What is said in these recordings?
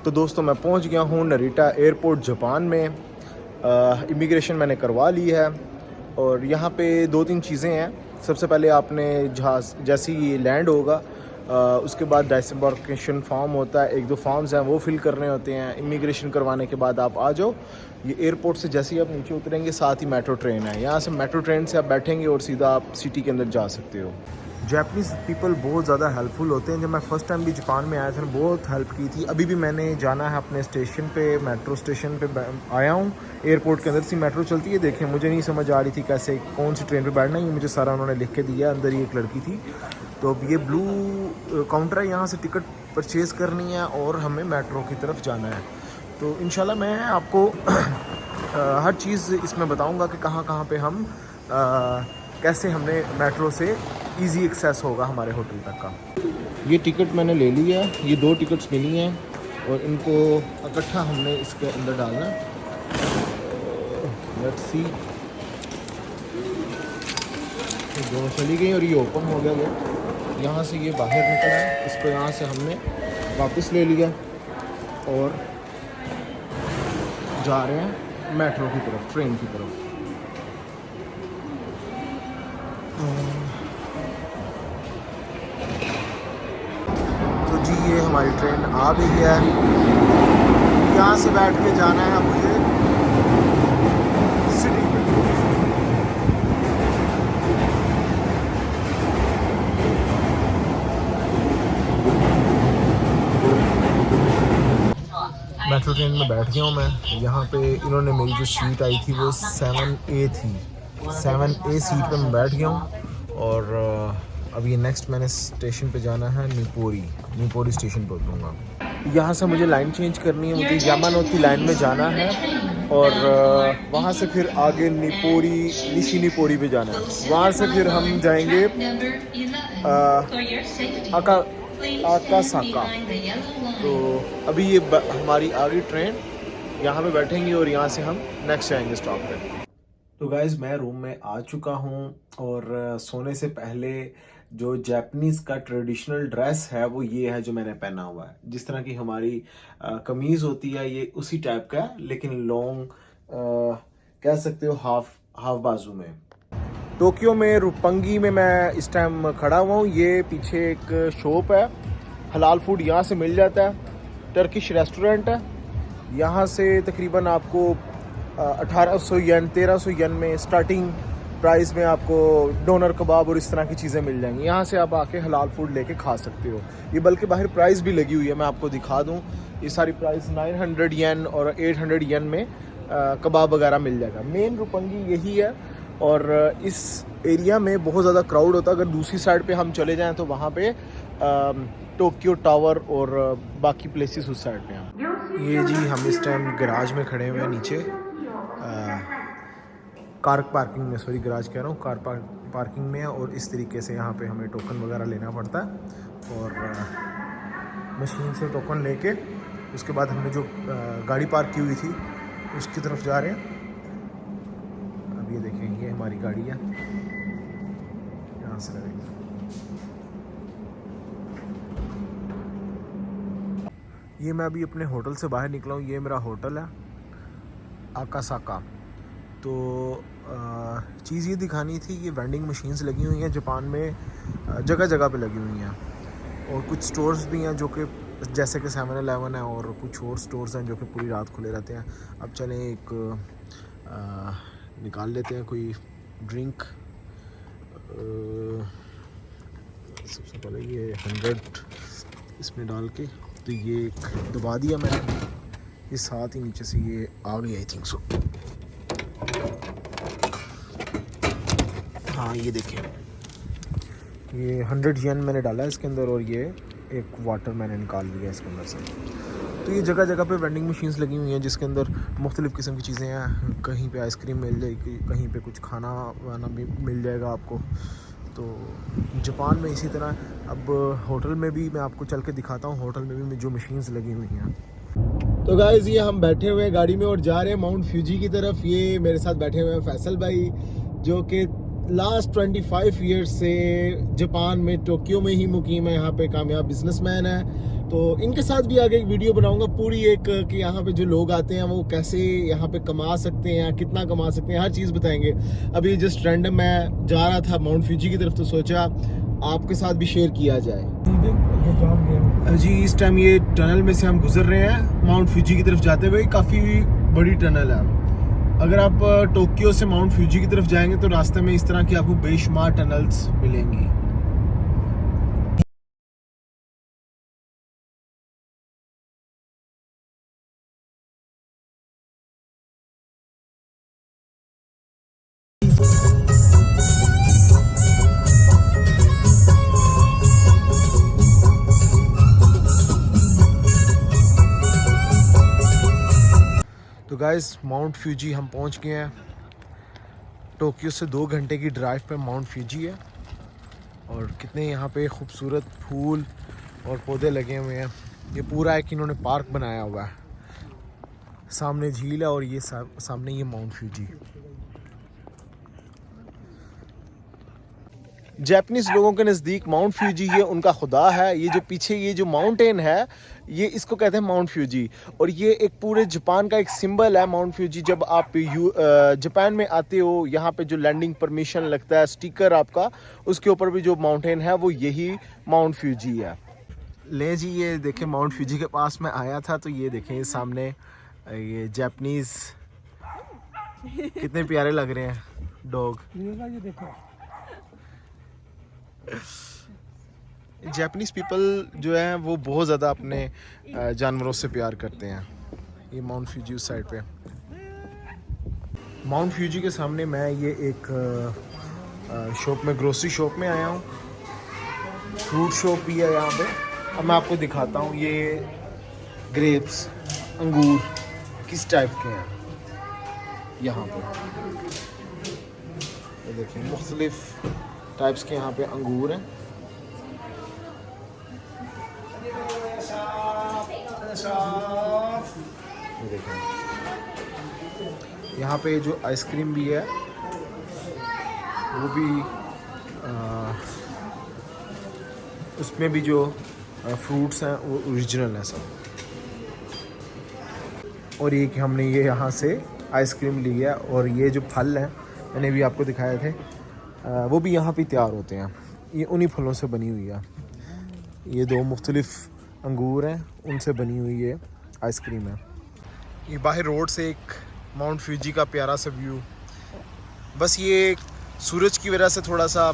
तो दोस्तों मैं पहुंच गया हूं नरीटा एयरपोर्ट जापान में। इमिग्रेशन मैंने करवा ली है और यहाँ पे 2-3 चीज़ें हैं। सबसे पहले आपने जहाज़ जैसे ही लैंड होगा उसके बाद डिसएम्बार्केशन फॉर्म होता है, 1-2 फॉर्म्स हैं वो फिल करने होते हैं। इमिग्रेशन करवाने के बाद आप आ जाओ। ये एयरपोर्ट से जैसे ही आप नीचे उतरेंगे साथ ही मेट्रो ट्रेन है, यहाँ से मेट्रो ट्रेन से आप बैठेंगे और सीधा आप सिटी के अंदर जा सकते हो। जापानीज़ पीपल बहुत ज़्यादा हेल्पफुल होते हैं। जब मैं फ़र्स्ट टाइम भी जापान में आया था बहुत हेल्प की थी। अभी भी मैंने जाना है अपने स्टेशन पे, मेट्रो स्टेशन पे आया हूँ। एयरपोर्ट के अंदर से मेट्रो चलती है, देखें मुझे नहीं समझ आ रही थी कैसे कौन सी ट्रेन पे बैठना है, ये मुझे सारा उन्होंने लिख के दिया। अंदर ही एक लड़की थी। तो अब ये ब्लू काउंटर है, यहाँ से टिकट परचेज़ करनी है और हमें मेट्रो की तरफ जाना है। तो इंशाल्लाह मैं आपको हर चीज़ इसमें बताऊँगा कि कहाँ कहाँ पे हम कैसे हमने मेट्रो से इजी एक्सेस होगा हमारे होटल तक का। ये टिकट मैंने ले लिया है, ये 2 टिकट्स मिली हैं और इनको इकट्ठा हमने इसके अंदर डालना है। लेट्स सी, दोनों चली गई और ये ओपन हो गया। यहाँ से ये बाहर निकला है, इसको यहाँ से हमने वापस ले लिया और जा रहे हैं मेट्रो की तरफ, ट्रेन की तरफ। तो जी ये हमारी ट्रेन आ भी है, यहाँ से बैठ के जाना है मुझे सिटी में। मेट्रो ट्रेन में बैठ गया हूँ मैं। यहाँ पे इन्होंने मेरी जो सीट आई थी वो 7A थी, 7A सीट पे मैं बैठ गया हूँ और अब ये नेक्स्ट मैंने स्टेशन पे जाना है निपोरी स्टेशन पर उतरूँगा। यहाँ से मुझे लाइन चेंज करनी है, मुझे यामानोती लाइन में जाना है और वहाँ से फिर आगे निशिनिपोरी पे जाना है। वहाँ से फिर हम जाएंगे आकासाका। तो अभी ये हमारी आगे ट्रेन, यहाँ पे बैठेंगे और यहाँ से हम नेक्स्ट जाएंगे स्टॉप पे। तो गाइज़ मैं रूम में आ चुका हूँ और सोने से पहले जो जापानीज़ का ट्रेडिशनल ड्रेस है वो ये है जो मैंने पहना हुआ है। जिस तरह की हमारी कमीज़ होती है ये उसी टाइप का है, लेकिन लॉन्ग कह सकते हो हाफ बाजू में। टोक्यो में रुपंगी में मैं इस टाइम खड़ा हुआ हूँ। ये पीछे एक शॉप है, हलाल फूड यहाँ से मिल जाता है। टर्किश रेस्टोरेंट है, यहाँ से तकरीबन आपको 1800 येन 1300 येन में स्टार्टिंग प्राइस में आपको डोनर कबाब और इस तरह की चीज़ें मिल जाएंगी। यहाँ से आप आके हलाल फूड लेके खा सकते हो। ये बल्कि बाहर प्राइस भी लगी हुई है, मैं आपको दिखा दूँ। ये सारी प्राइस 900 येन और 800 येन में कबाब वगैरह मिल जाएगा। मेन रुपंगी यही है और इस एरिया में बहुत ज़्यादा क्राउड होता है। अगर दूसरी साइड पे हम चले जाएं तो वहाँ पे टोक्यो टावर और बाकी प्लेसेस उस साइड पे हैं। ये जी हम इस टाइम गैराज में खड़े हुए हैं नीचे, कार पार्किंग में, सॉरी गैराज कह रहा हूँ, कार पार्किंग में है। और इस तरीके से यहाँ पे हमें टोकन वगैरह लेना पड़ता है और मशीन से टोकन लेके उसके बाद हमने जो गाड़ी पार्क की हुई थी उसकी तरफ जा रहे हैं। अब ये देखें ये हमारी गाड़ी है, यहाँ से लगेगी। ये मैं अभी अपने होटल से बाहर निकला हूँ, ये मेरा होटल है आकासाका। तो चीज़ ये दिखानी थी, ये वेंडिंग मशीन्स लगी हुई हैं जापान में, जगह जगह पे लगी हुई हैं और कुछ स्टोर्स भी हैं जो कि जैसे कि 7-Eleven है और कुछ और स्टोर्स हैं जो कि पूरी रात खुले रहते हैं। अब चलें एक निकाल लेते हैं कोई ड्रिंक। सबसे पहले ये 100 इसमें डाल के, तो ये दबा दिया मैंने, ये साथ ही नीचे से ये आ गई आई थिंक सो। हाँ ये देखें ये 100 येन मैंने डाला है इसके अंदर और ये एक वाटर मैंने निकाल लिया इसके अंदर से। तो ये जगह जगह पे वेंडिंग मशीन्स लगी हुई हैं जिसके अंदर मुख्तलिफ़ किस्म की चीज़ें हैं। कहीं पे आइसक्रीम मिल जाएगी, कहीं पे कुछ खाना वाना भी मिल जाएगा आपको। तो जापान में इसी तरह। अब होटल में भी मैं आपको चल के दिखाता हूँ, होटल में भी जो मशीन्स लगी हुई हैं। तो गाइस ये हम बैठे हुए हैं गाड़ी में और जा रहे हैं माउंट फ्यूजी की तरफ। ये मेरे साथ बैठे हुए हैं फैसल भाई जो कि लास्ट 25 ईयर्स से जापान में टोक्यो में ही मुकीम है, यहाँ पे कामयाब बिजनेसमैन है। तो इनके साथ भी आगे एक वीडियो बनाऊंगा पूरी एक कि यहाँ पे जो लोग आते हैं वो कैसे यहाँ पे कमा सकते हैं, कितना कमा सकते हैं, हर चीज़ बताएंगे। अभी जस्ट रैंडम मैं जा रहा था माउंट फ्यूजी की तरफ, तो सोचा आपके साथ भी शेयर किया जाए। जी इस टाइम ये टनल में से हम गुजर रहे हैं माउंट फ्यूजी की तरफ जाते हुए। काफ़ी बड़ी टनल है। अगर आप टोक्यो से माउंट फ्यूजी की तरफ जाएंगे तो रास्ते में इस तरह की आपको बेशुमार टनल्स मिलेंगी। तो गाइस माउंट फ्यूजी हम पहुंच गए हैं। टोक्यो से 2 घंटे की ड्राइव पे माउंट फ्यूजी है। और कितने यहाँ पे खूबसूरत फूल और पौधे लगे हुए हैं। ये पूरा एक इन्होंने पार्क बनाया हुआ है। सामने झील है और ये सामने ये माउंट फ्यूजी। जापानीज लोगों के नज़दीक माउंट फ्यूजी ये उनका खुदा है। ये जो पीछे ये जो माउंटेन है ये इसको कहते हैं माउंट फ्यूजी। और ये एक पूरे जापान का एक सिंबल है माउंट फ्यूजी। जब आप जापान में आते हो, यहाँ पे जो लैंडिंग परमिशन लगता है, स्टिकर आपका, उसके ऊपर भी जो माउंटेन है वो यही माउंट फ्यूजी है। ले जी ये देखें माउंट फ्यूजी के पास में आया था तो ये देखें ये सामने ये जापानीज कितने प्यारे लग रहे हैं डॉग। ये देखो जापानीज पीपल जो है वो बहुत ज़्यादा अपने जानवरों से प्यार करते हैं। ये माउंट फ्यूजी उस साइड पे। माउंट फ्यूजी के सामने मैं ये एक शॉप में, ग्रोसरी शॉप में आया हूँ। फ्रूट शॉप भी है यहाँ पे। अब मैं आपको दिखाता हूँ ये ग्रेप्स, अंगूर किस टाइप के हैं यहाँ पे। ये देखिए मुख्तलिफ टाइप्स के यहाँ पे अंगूर हैं। ये देखें यहाँ पे जो आइसक्रीम भी है वो भी उसमें भी जो फ्रूट्स हैं वो ओरिजिनल है सब। और ये कि हमने ये यहाँ से आइसक्रीम ली है। और ये जो फल हैं मैंने भी आपको दिखाए थे वो भी यहाँ पे तैयार होते हैं। ये उन्हीं फलों से बनी हुई है। ये 2 मुख्तलिफ अंगूर हैं, उनसे बनी हुई ये आइसक्रीम है। ये बाहर रोड से एक माउंट फ्यूजी का प्यारा सा व्यू। बस ये सूरज की वजह से थोड़ा सा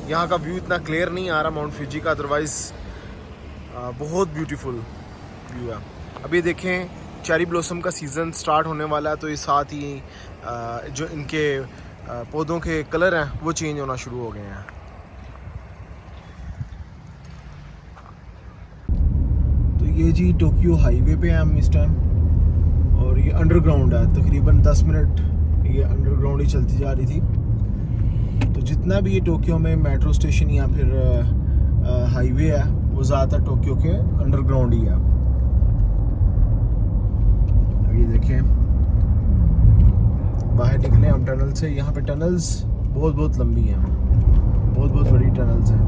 यहाँ का व्यू इतना क्लियर नहीं आ रहा माउंट फ्यूजी का, अदरवाइज़ बहुत ब्यूटीफुल व्यू है। अब ये देखें चेरी ब्लॉसम का सीज़न स्टार्ट होने वाला है तो ये साथ ही जो इनके पौधों के कलर हैं वो चेंज होना शुरू हो गए हैं। तो ये जी टोक्यो हाईवे पे हैं हम इस टाइम। और ये अंडरग्राउंड है, तकरीबन 10 मिनट ये अंडरग्राउंड ही चलती जा रही थी। तो जितना भी ये टोक्यो में मेट्रो स्टेशन या फिर हाईवे है वो ज़्यादातर टोक्यो के अंडरग्राउंड ही है। अब ये देखें बाहर निकले हम टनल से। यहाँ पे टनल्स बहुत लंबी हैं, बहुत बड़ी टनल्स हैं।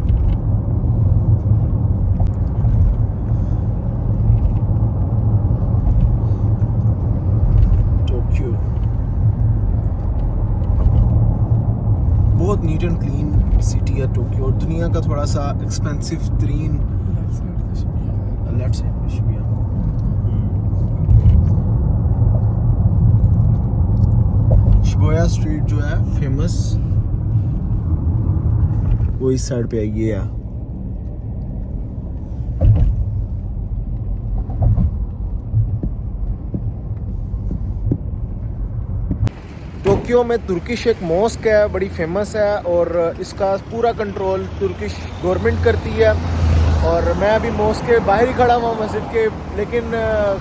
टोक्यो बहुत नीट एंड क्लीन सिटी है टोक्यो। दुनिया का थोड़ा सा एक्सपेंसिव तरीन लेफ्ट साइड में शिबुया। शिबुया स्ट्रीट जो है फेमस वो इस साइड पे है। ये है टोक्यो में तुर्किश एक मॉस्क है, बड़ी फेमस है। और इसका पूरा कंट्रोल तुर्किश गवर्नमेंट करती है। और मैं अभी मॉस्क के बाहर ही खड़ा हुआ हूँ मस्जिद के, लेकिन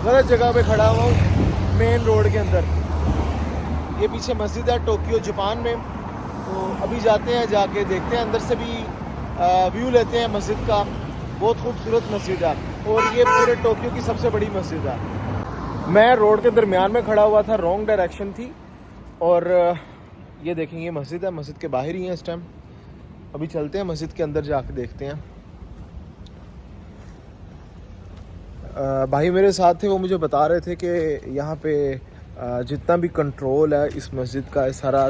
गलत जगह पे खड़ा हुआ हूँ, मेन रोड के अंदर। ये पीछे मस्जिद है टोक्यो जापान में। तो अभी जाते हैं, जाके देखते हैं, अंदर से भी व्यू लेते हैं मस्जिद का। बहुत खूबसूरत मस्जिद है और ये पूरे टोक्यो की सबसे बड़ी मस्जिद है। मैं रोड के दरमियान में खड़ा हुआ था, रॉन्ग डायरेक्शन थी। और ये देखेंगे मस्जिद है, मस्जिद के बाहर ही है इस टाइम। अभी चलते हैं मस्जिद के अंदर जाके देखते हैं। भाई मेरे साथ थे, वो मुझे बता रहे थे कि यहाँ पे जितना भी कंट्रोल है इस मस्जिद का, सारा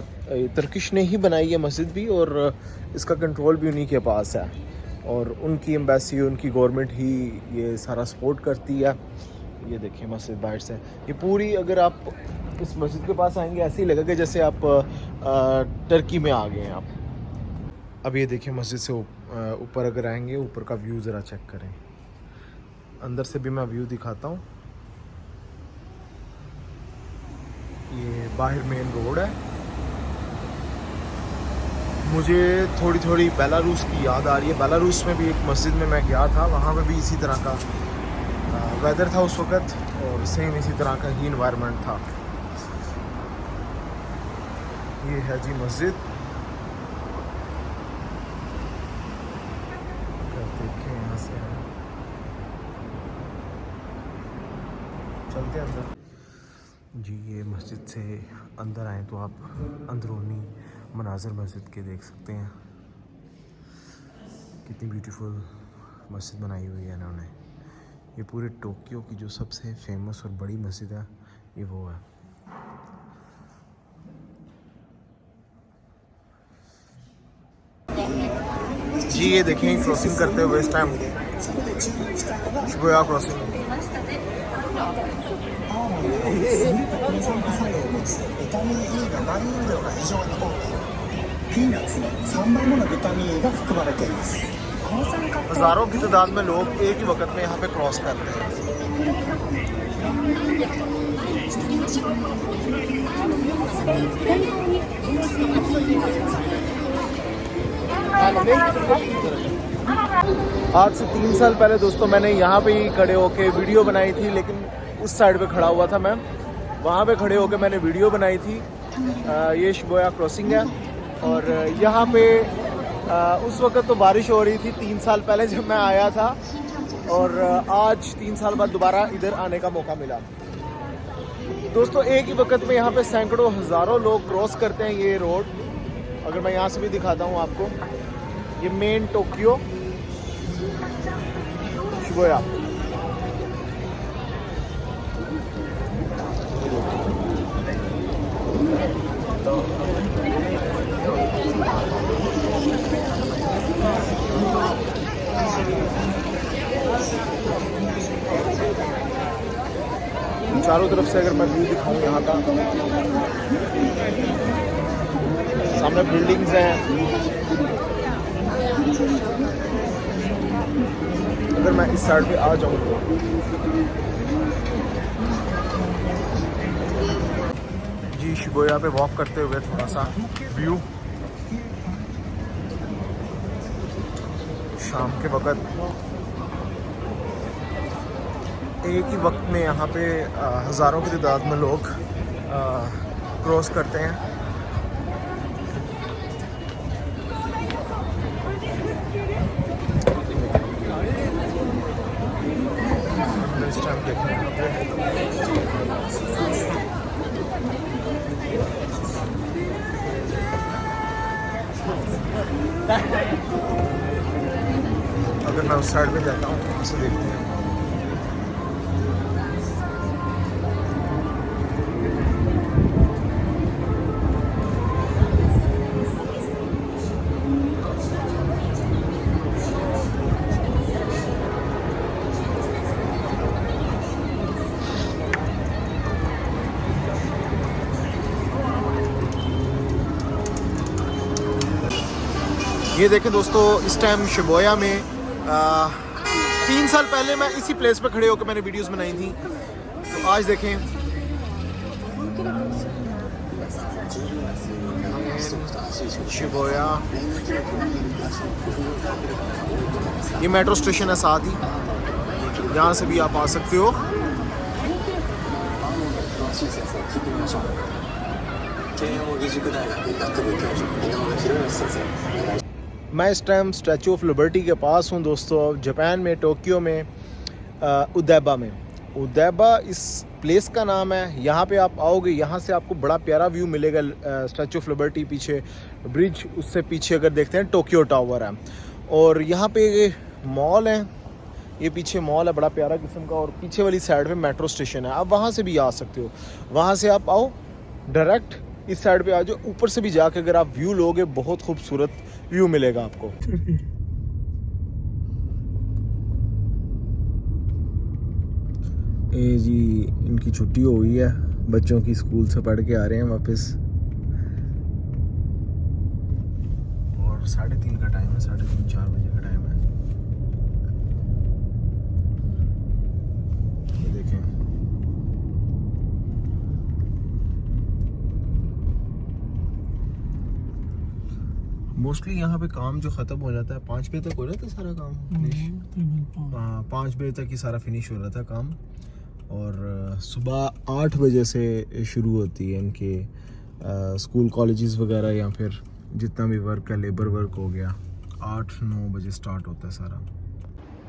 तुर्किश ने ही बनाई है मस्जिद भी, और इसका कंट्रोल भी उन्हीं के पास है, और उनकी एम्बेसी, उनकी गवर्नमेंट ही ये सारा सपोर्ट करती है। ये देखिए मस्जिद बाहर से, ये पूरी, अगर आप इस मस्जिद के पास आएंगे ऐसे ही लगेगा जैसे आप टर्की में आ गए हैं आप। अब ये देखिए मस्जिद से ऊपर अगर आएंगे, ऊपर का व्यू ज़रा चेक करें। अंदर से भी मैं व्यू दिखाता हूँ। ये बाहर मेन रोड है। मुझे थोड़ी थोड़ी बेलारूस की याद आ रही है। बेलारूस में भी एक मस्जिद में मैं गया था, वहाँ पे भी इसी तरह का वेदर था उस वक़्त, और सेम इसी तरह का ही इन्वायरमेंट था। ये है जी मस्जिद, देखें यहाँ से चलते हैं अंदर जी। ये मस्जिद से अंदर आए तो आप अंदरूनी मनाज़र मस्जिद के देख सकते हैं। कितनी ब्यूटीफुल मस्जिद बनाई हुई है इन्होंने। ये पूरे टोक्यो की जो सबसे फेमस और बड़ी मस्जिद है, ये वो है। जी ये देखें क्रॉसिंग करते हुए इस टाइम शिबुया क्रॉसिंग। हज़ारों की तादाद में लोग एक ही वक्त में यहाँ पे क्रॉस करते हैं। आज से 3 साल पहले दोस्तों मैंने यहाँ पे ही खड़े होके वीडियो बनाई थी, लेकिन उस साइड पे खड़ा हुआ था मैं, वहाँ पे खड़े होके मैंने वीडियो बनाई थी। ये शिबुया क्रॉसिंग है, और यहाँ पे उस वक्त तो बारिश हो रही थी 3 साल पहले जब मैं आया था, और आज 3 साल बाद दोबारा इधर आने का मौका मिला। दोस्तों एक ही वक्त में यहाँ पे सैकड़ों हज़ारों लोग क्रॉस करते हैं ये रोड। अगर मैं यहाँ से भी दिखाता हूँ आपको, ये मेन टोक्यो शिबुया। चारों तरफ से अगर मैं व्यू दिखाऊं यहाँ का, सामने बिल्डिंग्स हैं। अगर मैं इस साइड पे आ जाऊँ तो जी शिबुया पे वॉक करते हुए थोड़ा सा व्यू, शाम के वक्त एक ही वक्त में यहाँ पे हज़ारों की तादाद में लोग क्रॉस करते हैं। इस टाइम देखें अगर मैं उस साइड में जाता हूँ वहाँ से देखते हैं। ये देखें दोस्तों, इस टाइम शिबुया में 3 साल पहले मैं इसी प्लेस पे खड़े होकर मैंने वीडियोस बनाई थी। तो आज देखें शिबुया, ये मेट्रो स्टेशन है साथ ही, यहाँ से भी आप आ सकते हो। मैं इस टाइम स्टैचू ऑफ लिबर्टी के पास हूँ दोस्तों, जापान में, टोक्यो में, उदैबा में। उदैबा इस प्लेस का नाम है। यहाँ पे आप आओगे, यहाँ से आपको बड़ा प्यारा व्यू मिलेगा। स्टैचू ऑफ लिबर्टी पीछे, ब्रिज उससे पीछे अगर देखते हैं टोक्यो टावर है, और यहाँ पे मॉल हैं, ये पीछे मॉल है बड़ा प्यारा किस्म का, और पीछे वाली साइड पे मेट्रो स्टेशन है। आप वहाँ से भी आ सकते हो, वहाँ से आप आओ डायरेक्ट इस साइड पे आ जाओ। ऊपर से भी जाके अगर आप व्यू लोगे बहुत खूबसूरत व्यू मिलेगा आपको। ये जी इनकी छुट्टी हो गई है, बच्चों की स्कूल से पढ़ के आ रहे हैं वापस, और 3:30 का टाइम है, 3:30-4 बजे का टाइम है। ये देखें मोस्टली यहाँ पे काम जो ख़त्म हो जाता है 5 बजे तक हो जाता है सारा काम फिनिश। 5 बजे तक ही सारा फिनिश हो जाता है काम, और सुबह 8 बजे से शुरू होती है इनके स्कूल कॉलेजेस वगैरह, या फिर जितना भी वर्क है लेबर वर्क हो गया 8-9 बजे स्टार्ट होता है सारा।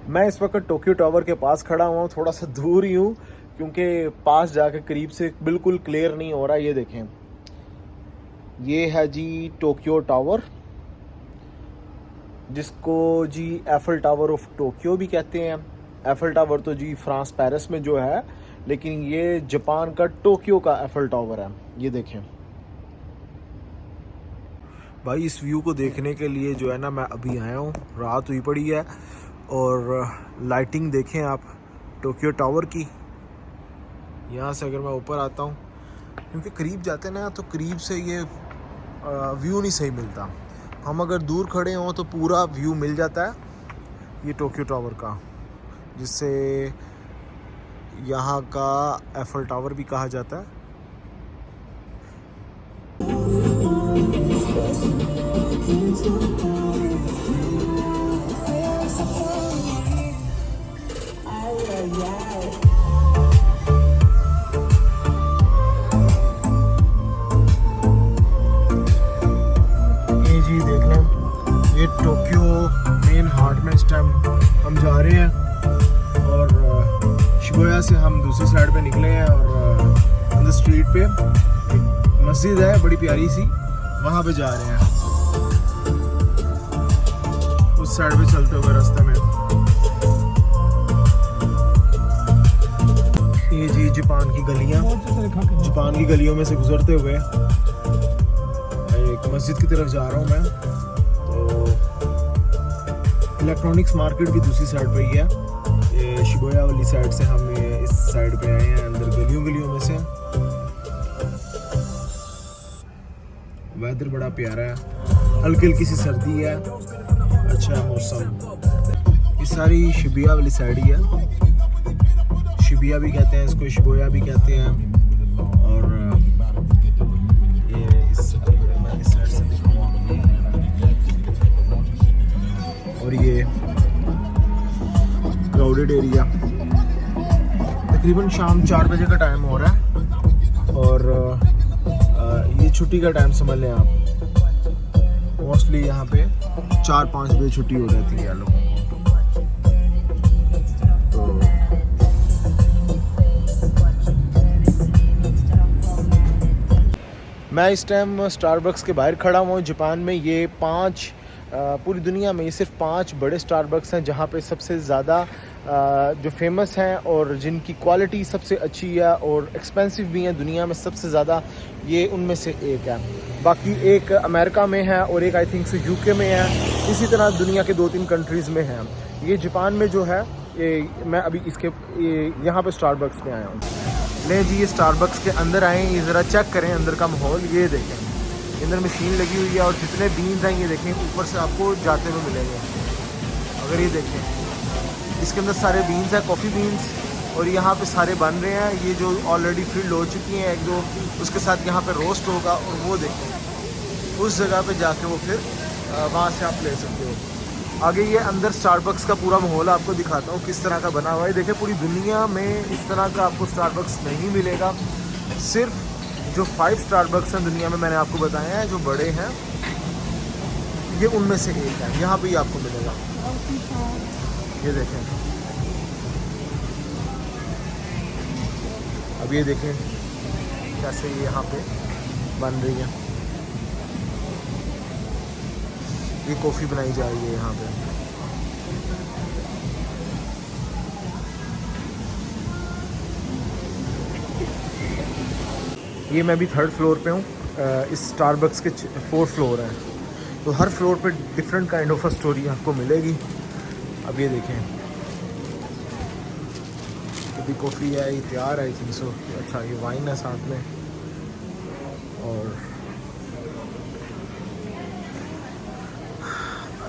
मैं इस वक्त टोक्यो टावर के पास खड़ा हुआ हूँ, थोड़ा सा दूर ही हूँ क्योंकि पास जाके करीब से बिल्कुल क्लियर नहीं हो रहा। ये देखें, ये है जी टोक्यो टावर, जिसको जी एफल टावर ऑफ टोक्यो भी कहते हैं। एफल टावर तो जी फ्रांस पेरिस में जो है, लेकिन ये जापान का टोक्यो का एफल टावर है। ये देखें भाई, इस व्यू को देखने के लिए जो है ना मैं अभी आया हूँ, रात हुई पड़ी है, और लाइटिंग देखें आप टोक्यो टावर की। यहाँ से अगर मैं ऊपर आता हूँ, क्योंकि करीब जाते हैं ना तो करीब से ये व्यू नहीं सही मिलता, हम अगर दूर खड़े हों तो पूरा व्यू मिल जाता है ये टोक्यो टावर का, जिससे यहाँ का एफल टावर भी कहा जाता है। ये जी देख लें, ये टोक्यो मेन हार्ट में इस टाइम हम जा रहे हैं, और शिबुया से हम दूसरी साइड पे निकले हैं, और अंदर स्ट्रीट पे एक मस्जिद है बड़ी प्यारी सी, वहाँ पे जा रहे हैं। उस साइड पे चलते हुए रास्ते में ये जी जापान की गलियाँ, जापान की गलियों में से गुजरते हुए एक मस्जिद की तरफ जा रहा हूँ मैं। तो इलेक्ट्रॉनिक्स मार्केट भी दूसरी साइड पे ही है, ये शिबुया वाली साइड से हम इस साइड पे आए हैं, अंदर गलियों में से। वेदर बड़ा प्यारा है, हल्की हल्की सी सर्दी है, अच्छा है मौसम। ये सारी शिबुया वाली साइड ही है, शिबुया भी कहते हैं इसको, शिबुया भी कहते हैं। और ये इस साइड से और ये क्राउडेड एरिया। तकरीबन शाम 4 बजे का टाइम हो रहा है, और ये छुट्टी का टाइम समझ लें आप। मोस्टली यहाँ पे 4-5 बजे छुट्टी हो जाती है लोगों को। तो मैं इस टाइम स्टारबक्स के बाहर खड़ा हुआ हूँ जापान में। ये 5 पूरी दुनिया में ये सिर्फ 5 बड़े स्टारबक्स हैं जहाँ पे सबसे ज़्यादा जो फेमस हैं और जिनकी क्वालिटी सबसे अच्छी है और एक्सपेंसिव भी हैं दुनिया में सबसे ज़्यादा, ये उनमें से एक है। बाकी एक अमेरिका में है और एक आई थिंक से यूके में है, इसी तरह दुनिया के 2-3 कंट्रीज़ में हैं। ये जापान में जो है, ये मैं अभी इसके यहाँ पे स्टारबक्स में आया हूँ। ले जी, ये स्टारबक्स के अंदर आए, ये ज़रा चेक करें अंदर का माहौल। ये देखें अंदर मशीन लगी हुई है, और जितने बीन्स हैं ये देखें ऊपर से आपको जाते हुए मिलेंगे। अगर ये देखें इसके अंदर सारे बीन्स हैं, कॉफ़ी बीन्स, और यहाँ पे सारे बन रहे हैं। ये जो ऑलरेडी फिल्ड हो चुकी हैं 1-2, उसके साथ यहाँ पे रोस्ट होगा, और वो देखें उस जगह पे जाके वो फिर वहाँ से आप ले सकते हो। आगे ये अंदर स्टारबक्स का पूरा माहौल आपको दिखाता हूँ किस तरह का बना हुआ है। देखिए पूरी दुनिया में इस तरह का आपको स्टारबक्स नहीं मिलेगा, सिर्फ जो 5 स्टारबक्स हैं दुनिया में मैंने आपको बताया है जो बड़े हैं, ये उनमें से एक है, यहाँ पे ही आपको मिलेगा। ये देखें, अब ये देखें कैसे ये यहाँ पे बन रही है, ये कॉफ़ी बनाई जा रही है यहाँ पे। ये मैं भी 3rd फ्लोर पे हूँ। इस स्टारबक्स के 4 फ्लोर हैं, तो हर फ्लोर पे डिफरेंट काइंड ऑफ स्टोरी आपको मिलेगी। अब ये देखें, अभी कॉफ़ी है, ये तैयार है आई थिंक सो। अच्छा, ये वाइन है साथ में। और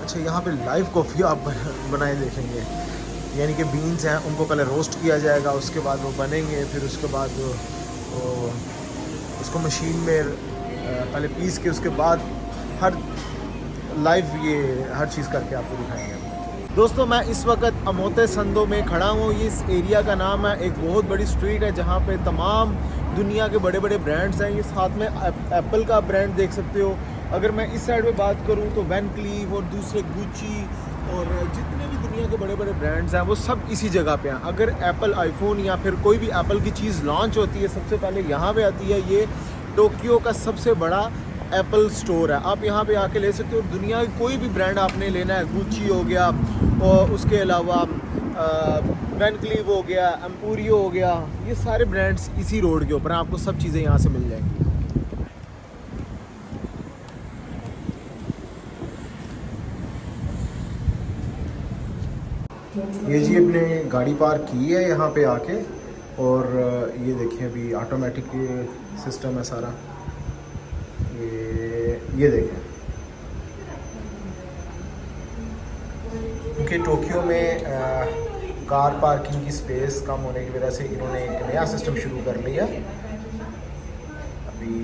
अच्छा, यहाँ पे लाइव कॉफ़ी आप बनाए देखेंगे, यानी कि बीन्स हैं उनको पहले रोस्ट किया जाएगा, उसके बाद वो बनेंगे, फिर उसके बाद उसको मशीन में पहले पीस के उसके बाद हर लाइव ये हर चीज़ करके आपको दिखाएंगे। दोस्तों, मैं इस वक्त अमोते संदो में खड़ा हूँ। ये इस एरिया का नाम है, एक बहुत बड़ी स्ट्रीट है जहाँ पे तमाम दुनिया के बड़े बड़े ब्रांड्स हैं। ये साथ में एप्पल का ब्रांड देख सकते हो। अगर मैं इस साइड में बात करूँ तो वैन क्लीफ और दूसरे गुच्ची और जितने भी दुनिया के बड़े बड़े ब्रांड्स हैं वो सब इसी जगह पे हैं। अगर एप्पल आईफोन या फिर कोई भी एप्पल की चीज़ लॉन्च होती है, सबसे पहले यहाँ पे आती है। ये टोक्यो का सबसे बड़ा एप्पल स्टोर है, आप यहाँ पे आके ले सकते हो। दुनिया की कोई भी ब्रांड आपने लेना है, गुच्ची हो गया और उसके अलावा वैन क्लीफ हो गया, एम्पोरियो हो गया, ये सारे ब्रांड्स इसी रोड के ऊपर हैं। आपको सब चीज़ें यहाँ से मिल जाएंगी। ये जी अपने गाड़ी पार्क की है यहाँ पे आके, और ये देखिए अभी ऑटोमेटिक सिस्टम है सारा। ये देखें, क्योंकि टोक्यो में कार पार्किंग की स्पेस कम होने की वजह से इन्होंने एक नया सिस्टम शुरू कर लिया। अभी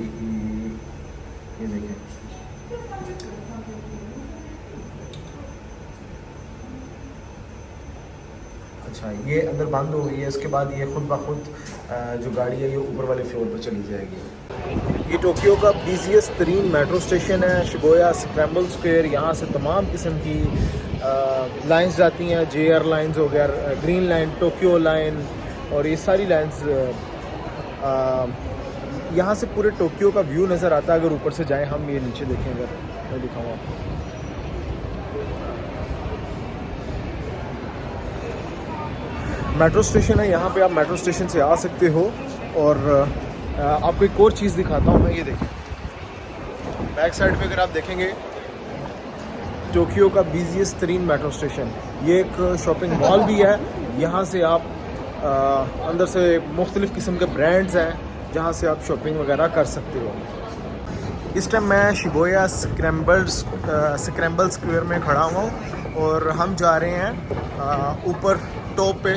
ये देखें, अच्छा ये अंदर बंद हो गई है, इसके बाद ये खुद ब खुद जो गाड़ी है ये ऊपर वाले फ्लोर पर चली जाएगी। ये टोक्यो का बिजिएस्ट तरीन मेट्रो स्टेशन है, शिबुया स्क्रैम्बल स्क्वायर। यहाँ से तमाम किस्म की लाइंस जाती हैं, JR लाइंस हो गया, ग्रीन लाइन, टोक्यो लाइन, और ये सारी लाइंस यहाँ से पूरे टोक्यो का व्यू नज़र आता है। अगर ऊपर से जाएं हम, ये नीचे देखें, अगर मैं दिखाऊँ आपको, मेट्रो स्टेशन है यहाँ पे, आप मेट्रो स्टेशन से आ सकते हो। और आपको एक और चीज़ दिखाता हूँ मैं, ये देखें बैक साइड पे अगर आप देखेंगे, टोक्यो का बिजिएस्ट तरीन मेट्रो स्टेशन, ये एक शॉपिंग मॉल भी है। यहाँ से आप अंदर से मुख्तलिफ़ किस्म के ब्रांड्स हैं जहाँ से आप शॉपिंग वगैरह कर सकते हो। इस टाइम मैं शिबुया स्क्रैम्बल स्क्वायर में खड़ा हूँ और हम जा रहे हैं ऊपर टॉप पे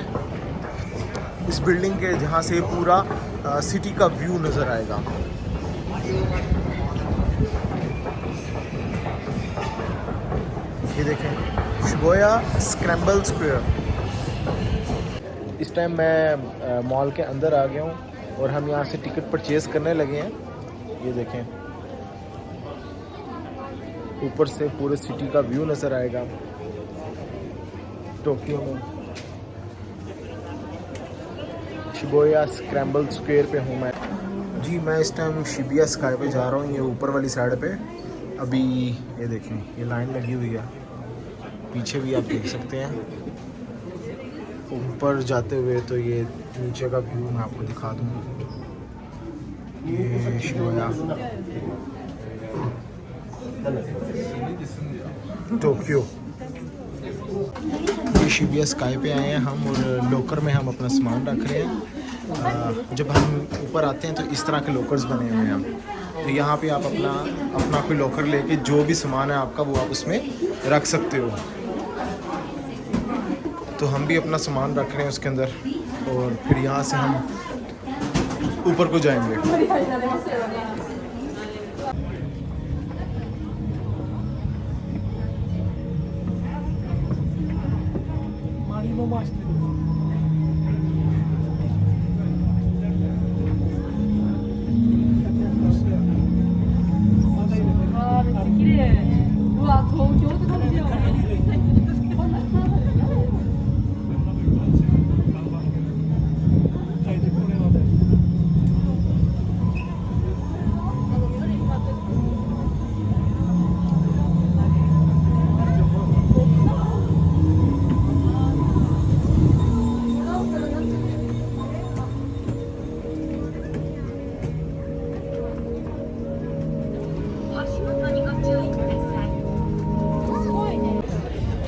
इस बिल्डिंग के, जहाँ से पूरा सिटी का व्यू नज़र आएगा। ये देखें, शिबुया स्क्रैम्बल स्क्वायर। इस टाइम मैं मॉल के अंदर आ गया हूँ और हम यहाँ से टिकट परचेज़ करने लगे हैं। ये देखें, ऊपर से पूरे सिटी का व्यू नज़र आएगा टोक्यो में। शिबुया स्क्रैम्बल स्क्वायर पे हूँ मैं जी। मैं इस टाइम शिबुया स्काई पे जा रहा हूँ, ये ऊपर वाली साइड पे। अभी ये देखें, ये लाइन लगी हुई है, पीछे भी आप देख सकते हैं। ऊपर जाते हुए तो ये नीचे का व्यू मैं आपको दिखा दूँ। ये शिबुया टोक्यो, ये शिबुया स्काई पे आए हैं हम, और लॉकर में हम अपना सामान रख रहे हैं। जब हम ऊपर आते हैं तो इस तरह के लॉकर्स बने हुए हैं, तो यहाँ पे आप अपना कोई लॉकर लेके जो भी सामान है आपका वो आप उसमें रख सकते हो। तो हम भी अपना सामान रख रहे हैं उसके अंदर, और फिर यहाँ से हम ऊपर को जाएंगे।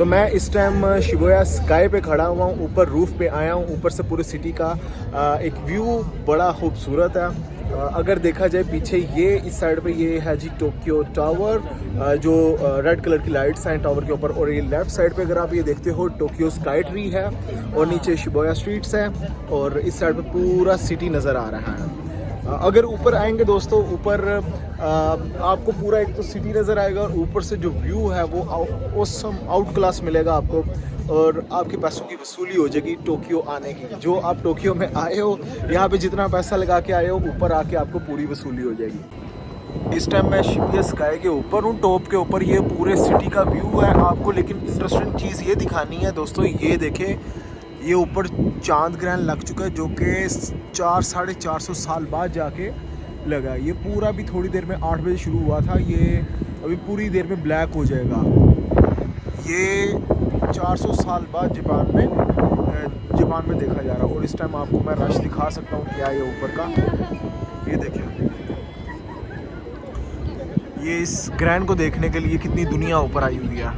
तो मैं इस टाइम शिबुया स्काई पे खड़ा हुआ हूँ, ऊपर रूफ पे आया हूँ। ऊपर से पूरे सिटी का एक व्यू बड़ा खूबसूरत है। अगर देखा जाए पीछे ये इस साइड पे ये है जी टोक्यो टावर, जो रेड कलर की लाइट्स हैं टावर के ऊपर, और ये लेफ्ट साइड पे अगर आप ये देखते हो टोक्यो स्काई ट्री है, और नीचे शिबुया स्ट्रीट्स है, और इस साइड पे पूरा सिटी नज़र आ रहा है। अगर ऊपर आएंगे दोस्तों, ऊपर आपको पूरा एक तो सिटी नज़र आएगा, और ऊपर से जो व्यू है वो ऑसम आउट क्लास मिलेगा आपको, और आपके पैसों की वसूली हो जाएगी टोक्यो आने की। जो आप टोक्यो में आए हो, यहाँ पे जितना पैसा लगा के आए हो, ऊपर आके आपको पूरी वसूली हो जाएगी। इस टाइम मैं शिबुया स्काई के ऊपर हूँ, टॉप के ऊपर। ये पूरे सिटी का व्यू है आपको, लेकिन इंटरेस्टिंग चीज़ ये दिखानी है दोस्तों, ये देखें, ये ऊपर चांद ग्रहण लग चुका है, जो कि 400-450 साल बाद जाके लगा। ये पूरा भी थोड़ी देर में 8 बजे शुरू हुआ था, ये अभी पूरी देर में ब्लैक हो जाएगा। ये 400 साल बाद जापान में देखा जा रहा है। और इस टाइम आपको मैं रश दिखा सकता हूँ क्या है ये ऊपर का। ये देखिए, ये इस ग्रहण को देखने के लिए कितनी दुनिया ऊपर आई हुई है।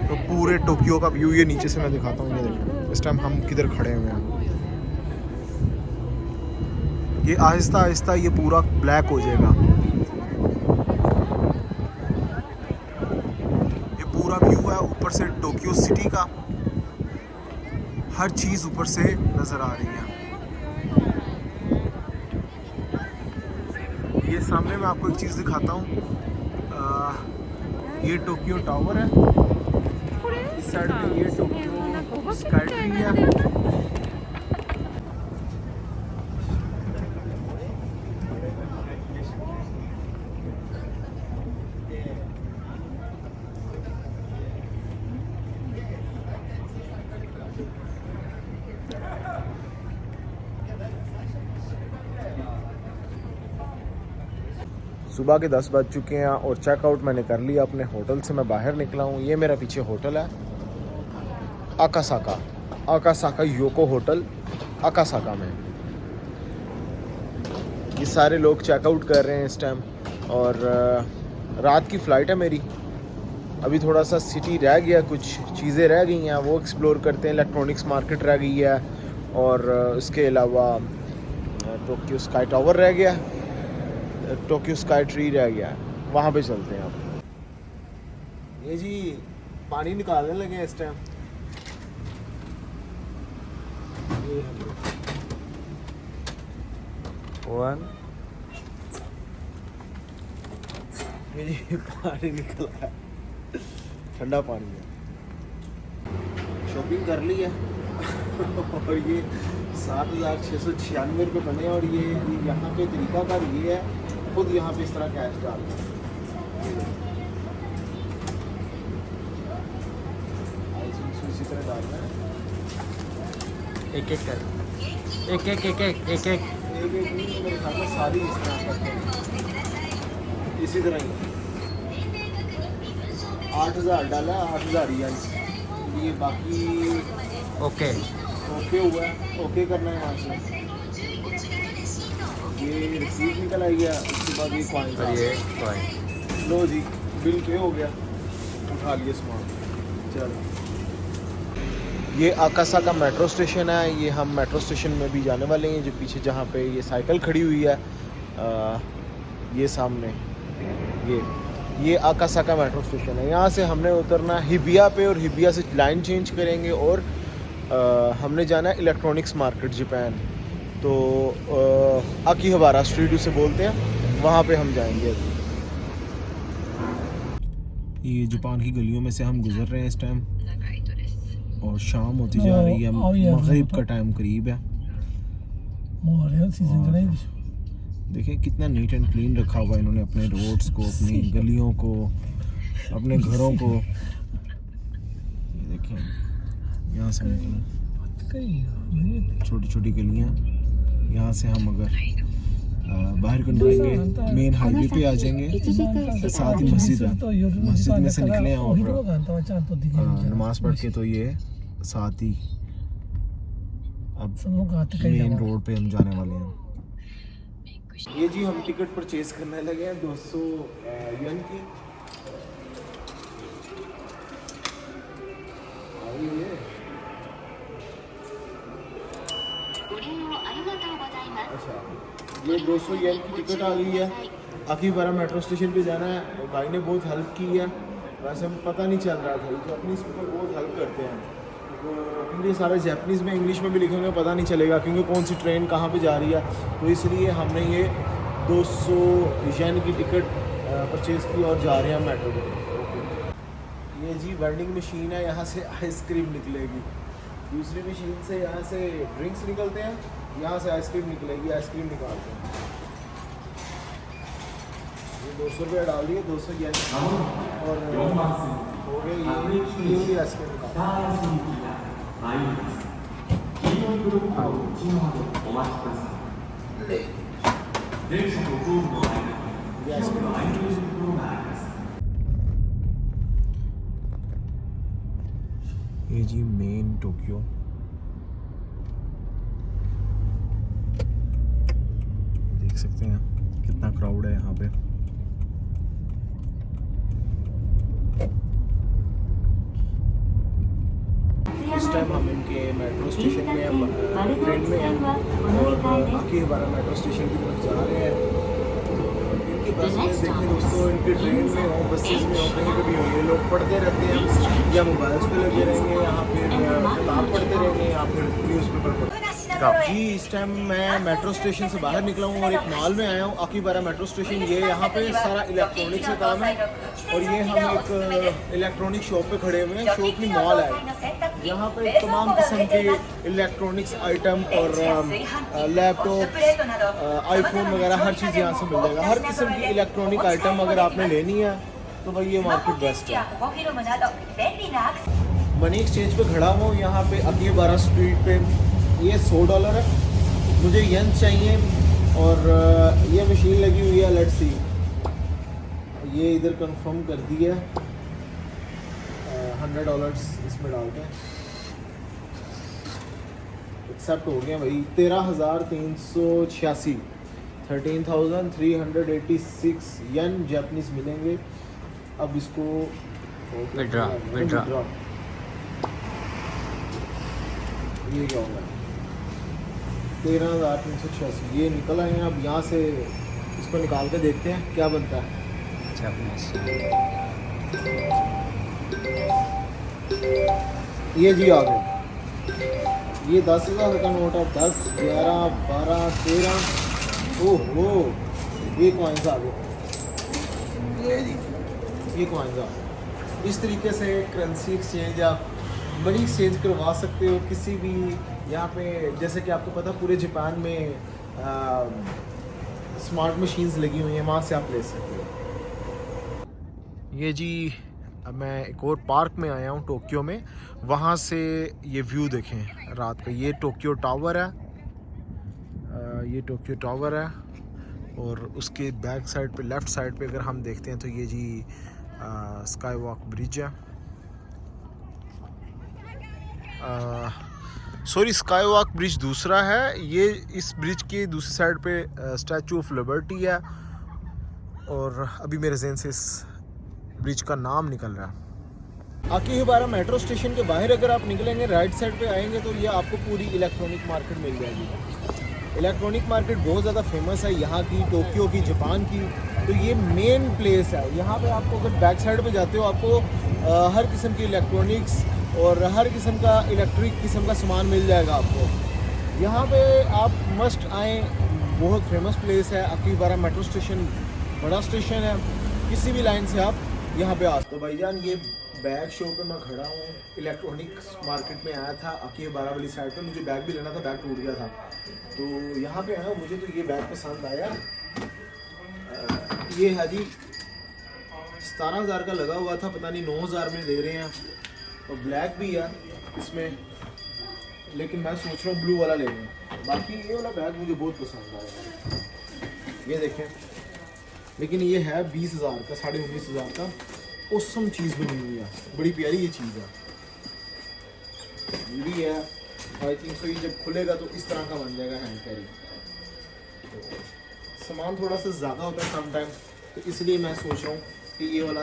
तो पूरे टोक्यो का व्यू ये नीचे से मैं दिखाता हूँ। ये देखिए इस टाइम हम किधर खड़े हुए हैं। ये आहिस्ता आहिस्ता ये पूरा ब्लैक हो जाएगा। ये पूरा व्यू है ऊपर से टोक्यो सिटी का, हर चीज़ ऊपर से नज़र आ रही है। ये सामने मैं आपको एक चीज़ दिखाता हूँ, ये टोक्यो टावर है, इस साइड में ये टोक्यो स्काई ट्री है। सुबह के 10 बज चुके हैं और चेकआउट मैंने कर लिया अपने होटल से। मैं बाहर निकला हूँ। ये मेरा पीछे होटल है, आकासाका योको होटल आकासाका में। ये सारे लोग चेकआउट कर रहे हैं इस टाइम, और रात की फ़्लाइट है मेरी। अभी थोड़ा सा सिटी रह गया, कुछ चीज़ें रह गई हैं, वो एक्सप्लोर करते हैं। इलेक्ट्रॉनिक्स मार्केट रह गई है, और उसके अलावा टोक्यो स्काई टावर रह गया, टोक्यो स्काई ट्री रह गया, वहाँ पे चलते हैं आप। ये जी पानी निकालने लगे हैं इस टाइम। ये पानी निकला है, ठंडा पानी है। शॉपिंग कर ली है और ये 7,696 रुपये बने। और ये यहाँ पे तरीका कार ये है, खुद यहाँ पे इस तरह कैश डालना है। इसी तरह डालना है, एक एक कर, एक नहीं, मेरे ख्याल में सारी इस तरह करते हैं, इसी तरह ही। 8,000 डाला, 8,000 ये बाकी ओके हुआ है। ओके करना है यहाँ से। ये रिसीट निकल आई गया, उसके बाद ये कॉइन, लो जी बिल पे हो गया, उठा लिए सामान। चलो, ये आकासाका मेट्रो स्टेशन है। ये हम मेट्रो स्टेशन में भी जाने वाले हैं, जो पीछे जहाँ पे ये साइकिल खड़ी हुई है, ये सामने ये आकासाका मेट्रो स्टेशन है। यहाँ से हमने उतरना हिबिया पे, और हिबिया से लाइन चेंज करेंगे, और हमने जाना है इलेक्ट्रॉनिक्स मार्केट जापान। तो आकिहाबारा स्ट्रीट उसे बोलते हैं, वहाँ पे हम जाएंगे। ये जापान की गलियों में से हम गुजर रहे हैं इस टाइम, और शाम होती जा रही है, मगरिब का टाइम करीब है। देखिए कितना नीट एंड क्लीन रखा हुआ है इन्होंने अपने रोड्स को, अपनी गलियों को, अपने घरों को। देखिए यहाँ से छोटी छोटी गलियाँ, यहाँ से हम अगर बाहर को निकलेंगे मेन हाईवे पे आ जाएंगे। साथ ही मस्जिद में से निकले और नमाज पढ़ के, तो ये साथ ही अब मेन रोड पे हम जाने वाले हैं। ये जी हम टिकट परचेज करने लगे हैं 200 येन की, अच्छा, ये 200 येन की टिकट आ गई है। अकीबारा मेट्रो स्टेशन पे जाना है। और भाई ने बहुत हेल्प की है। वैसे हम पता नहीं चल रहा था, जापानीज़ पीपल बहुत हेल्प करते हैं। तो क्योंकि सारे जापानीज़ में इंग्लिश में भी लिखेंगे पता नहीं चलेगा क्योंकि कौन सी ट्रेन कहाँ पे जा रही है। तो इसलिए हमने ये 200 येन की टिकट परचेज़ की और जा रहे हैं मेट्रो की तरफ। ये जी वेंडिंग मशीन है, यहाँ से आइसक्रीम निकलेगी। दूसरी मशीन से यहाँ से ड्रिंक्स निकलते हैं, यहाँ से आइसक्रीम निकलेगी, आइसक्रीम निकालते हैं। ये 200 रुपये डाल दिए, 200 येन और हो गए ये आइसक्रीम निकाल। ये जी मेन टोक्यो। देख सकते हैं कितना क्राउड है यहाँ पे। इस टाइम हम इनके मेट्रो स्टेशन में हैं, ट्रेन में हैं और अकीबारा मेट्रो स्टेशन की तरफ जा रहे हैं। इनकी बस में देखें दोस्तों, इनकी ट्रेन में हो, बसेस में हो, कहीं पर भी हो, ये लोग पढ़ते रहते हैं या मोबाइल्स पे लगे रहेंगे, यहाँ फिर किताब पढ़ते रहेंगे या फिर न्यूज़पेपर पढ़ते। जी इस टाइम मैं मेट्रो स्टेशन से बाहर निकला हूँ और एक मॉल में आया हूँ, अकीबारा मेट्रो स्टेशन। ये यहाँ पे सारा इलेक्ट्रॉनिक्स का काम है और ये हम एक इलेक्ट्रॉनिक शॉप पे खड़े हुए हैं। शॉप में मॉल है, यहाँ पे तमाम किस्म के इलेक्ट्रॉनिक्स आइटम और लैपटॉप, आईफोन वगैरह हर चीज़ यहाँ से मिल जाएगा। हर किस्म की इलेक्ट्रॉनिक आइटम अगर आपने लेनी है तो भाई ये मार्केट बेस्ट है। मनी एक्सचेंज पे खड़ा हूँ यहाँ पे अकीबारा स्ट्रीट पे। ये $100 है, मुझे येन चाहिए और ये मशीन लगी हुई है। लेट्स सी, ये इधर कंफर्म कर दिया $100 इसमें डालते हैं। एक्सेप्ट हो गया भाई। 13,386 13,386 येन जापानीज मिलेंगे। अब इसको विड्रॉ ये क्या होगा 13,386 ये निकल आए हैं। अब यहाँ से इसको निकाल के देखते हैं क्या बनता है। ये जी आ गए, ये 10,000 का नोट है। 10, 11, 12, 13। ओहो ये कॉइन्स आ गए। ये कॉइन्स आ गए। इस तरीके से करेंसी एक्सचेंज आप मनी एक्सचेंज करवा सकते हो किसी भी यहाँ पे। जैसे कि आपको पता पूरे जापान में स्मार्ट मशीन्स लगी हुई हैं, वहाँ से आप ले सकते हो। ये जी अब मैं एक और पार्क में आया हूँ टोक्यो में। वहाँ से ये व्यू देखें रात का। ये टोक्यो टावर है, ये टोक्यो टावर है और उसके बैक साइड पे लेफ़्ट साइड पे अगर हम देखते हैं तो ये जी स्काई वॉक ब्रिज है। सॉरी स्काई वॉक ब्रिज दूसरा है। ये इस ब्रिज के दूसरी साइड पे स्टैचू ऑफ लिबर्टी है और अभी मेरे ज़हन से इस ब्रिज का नाम निकल रहा है। अकीबारा मेट्रो स्टेशन के बाहर अगर आप निकलेंगे, राइट साइड पे आएंगे तो ये आपको पूरी इलेक्ट्रॉनिक मार्केट मिल जाएगी। इलेक्ट्रॉनिक मार्केट बहुत ज़्यादा फेमस है यहाँ की, टोक्यो की, जापान की। तो ये मेन प्लेस है। यहाँ पे आपको अगर बैक साइड पे जाते हो आपको हर किस्म की इलेक्ट्रॉनिक्स और हर किस्म का इलेक्ट्रिक किस्म का सामान मिल जाएगा आपको। यहाँ पे आप मस्ट आएँ, बहुत फेमस प्लेस है अकीबारा मेट्रो स्टेशन। बड़ा स्टेशन है, किसी भी लाइन से आप यहाँ पे आ। तो भाईजान ये बैग शो पे मैं खड़ा हूँ। इलेक्ट्रॉनिक्स मार्केट में आया था अकीबारा वाली साइड पे। मुझे बैग भी लेना था, बैग टूट गया था तो यहाँ पे आया। मुझे तो ये बैग पसंद आया। ये है जी 17,000 का लगा हुआ था, पता नहीं 9,000 में दे रहे हैं और ब्लैक भी है इसमें, लेकिन मैं सोच रहा हूँ ब्लू वाला ले लूँ। बाकी ये वाला बैग मुझे बहुत पसंद आया। ये देखें, लेकिन ये है 20,000 का, 19,500 का। औसम चीज़ बनी हुई है, बड़ी प्यारी ये चीज़ है। ये भी है आई थिंक सो। ये जब खुलेगा तो इस तरह का बन जाएगा हैंड कैरी। तो सामान थोड़ा सा ज़्यादा होता है समटाइम, तो इसलिए मैं सोच रहा हूँ कि ये वाला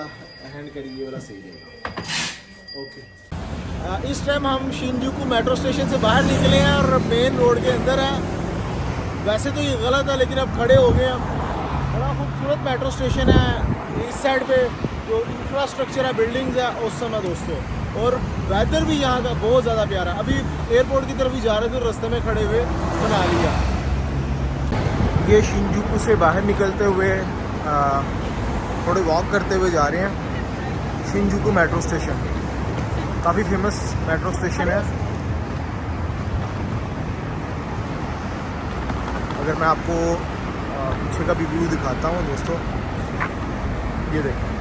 हैंड करिए, ये वाला सही रहेगा। ओके, इस टाइम हम शिंजुकू मेट्रो स्टेशन से बाहर निकले हैं और मेन रोड के अंदर है। वैसे तो ये गलत है लेकिन अब खड़े हो गए हम। बड़ा खूबसूरत मेट्रो स्टेशन है। इस साइड पे जो इंफ्रास्ट्रक्चर है, बिल्डिंग्स है, औसम है दोस्तों। और वेदर भी यहाँ का बहुत ज़्यादा प्यारा है। अभी एयरपोर्ट की तरफ ही जा रहे थे, रास्ते में खड़े हुए बना लिया। ये शिंजुकू से बाहर निकलते हुए थोड़े वॉक करते हुए जा रहे हैं। शिंजुकू मेट्रो स्टेशन काफ़ी फेमस मेट्रो स्टेशन है। अगर मैं आपको पीछे का भी व्यू दिखाता हूँ दोस्तों, ये देखें।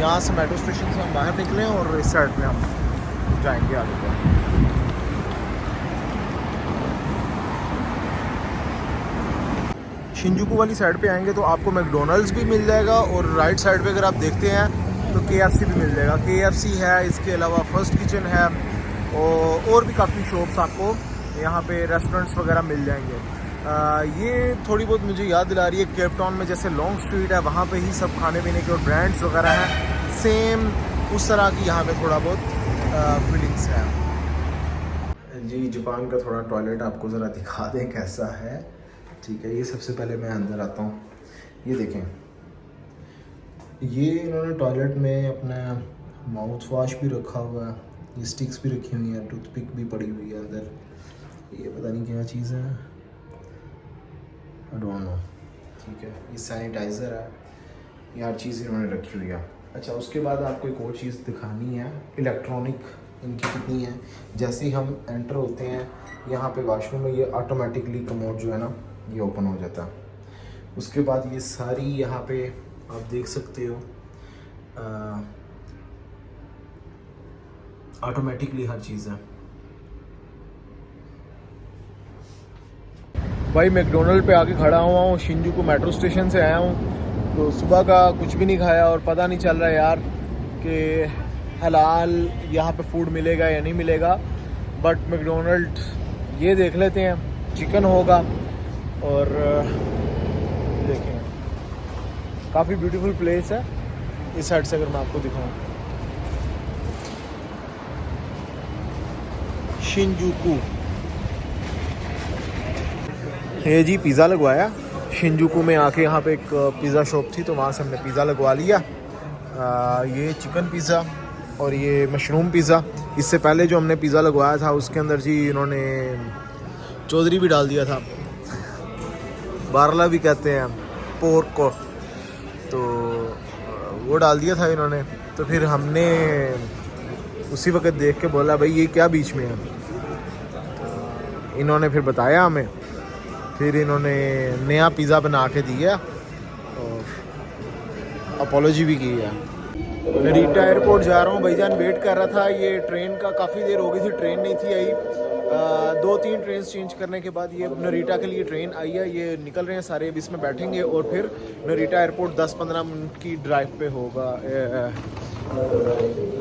यहाँ से मेट्रो स्टेशन से हम बाहर निकले और इस साइड में हम जाएंगे आगे पर। शिंजुकू वाली साइड पे आएंगे तो आपको मैकडोनल्ड्स भी मिल जाएगा और राइट साइड पे अगर आप देखते हैं तो KFC भी मिल जाएगा। KFC है, इसके अलावा फर्स्ट किचन है और भी काफ़ी शॉप्स आपको यहाँ पे रेस्टोरेंट्स वगैरह मिल जाएंगे। ये थोड़ी बहुत मुझे याद दिला रही है केप टाउन में जैसे लॉन्ग स्ट्रीट है, वहाँ पे ही सब खाने पीने के और ब्रांड्स वगैरह हैं, सेम उस तरह की यहाँ पे थोड़ा बहुत फीलिंग्स है जी। जापान का थोड़ा टॉयलेट आपको ज़रा दिखा दें कैसा है, ठीक है। ये सबसे पहले मैं अंदर आता हूँ, ये देखें। ये इन्होंने टॉयलेट में अपना माउथ वॉश भी रखा हुआ है, ये स्टिक्स भी रखी हुई हैं, टूथपिक भी पड़ी हुई है अंदर। ये पता नहीं क्या चीज़ है, आई डोंट नो, ठीक है। ये सैनिटाइज़र है, ये हर चीज़ इन्होंने रखी हुई है। अच्छा, उसके बाद आपको एक और चीज़ दिखानी है, इलेक्ट्रॉनिक इनकी कितनी है। जैसे ही हम एंटर होते हैं यहाँ पे वॉशरूम में, ये ऑटोमेटिकली कमोड जो है ना ये ओपन हो जाता है। उसके बाद ये सारी यहाँ पे आप देख सकते हो ऑटोमेटिकली हर चीज़ है। भाई मैकडोनल्ड पे आके खड़ा हुआ हूँ, शिंजुकू मेट्रो स्टेशन से आया हूँ। तो सुबह का कुछ भी नहीं खाया और पता नहीं चल रहा है यार कि हलाल यहाँ पे फूड मिलेगा या नहीं मिलेगा। बट मैकडोनल्ड ये देख लेते हैं, चिकन होगा। और देखें काफ़ी ब्यूटीफुल प्लेस है। इस साइड से अगर मैं आपको दिखाऊँ, शिंजुकू, ये जी पिज़्ज़ा लगवाया शिंजुकू में आके। यहाँ पे एक पिज़्ज़ा शॉप थी तो वहाँ से हमने पिज़्ज़ा लगवा लिया। ये चिकन पिज़्ज़ा और ये मशरूम पिज़्ज़ा। इससे पहले जो हमने पिज़्ज़ा लगवाया था उसके अंदर जी इन्होंने चौधरी भी डाल दिया था, बारला भी कहते हैं पोर्क को, तो वो डाल दिया था इन्होंने। तो फिर हमने उसी वक्त देख के बोला भाई ये क्या बीच में है, तो इन्होंने फिर बताया हमें। फिर इन्होंने नया पिज़्ज़ा बना के दिया और अपॉलोजी भी की है। नरीटा एयरपोर्ट जा रहा हूँ, भाईजान वेट कर रहा था। ये ट्रेन का काफ़ी देर हो गई थी, ट्रेन नहीं थी आई। 2-3 ट्रेन चेंज करने के बाद ये नरीटा के लिए ट्रेन आई है। ये निकल रहे हैं सारे, अब इसमें बैठेंगे और फिर नरीटा एयरपोर्ट 10-15 मिनट की ड्राइव पे होगा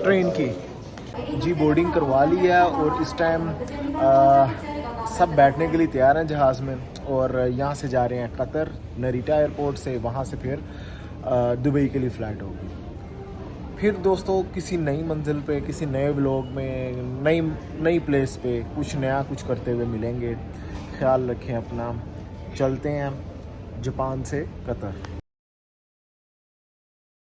ट्रेन की जी। बोर्डिंग करवा ली है और इस टाइम सब बैठने के लिए तैयार हैं जहाज़ में और यहाँ से जा रहे हैं कतर, नरीटा एयरपोर्ट से। वहाँ से फिर दुबई के लिए फ़्लाइट होगी। फिर दोस्तों किसी नई मंजिल पे, किसी नए व्लॉग में, नई प्लेस पे कुछ नया कुछ करते हुए मिलेंगे। ख्याल रखें अपना। चलते हैं जापान से कतर।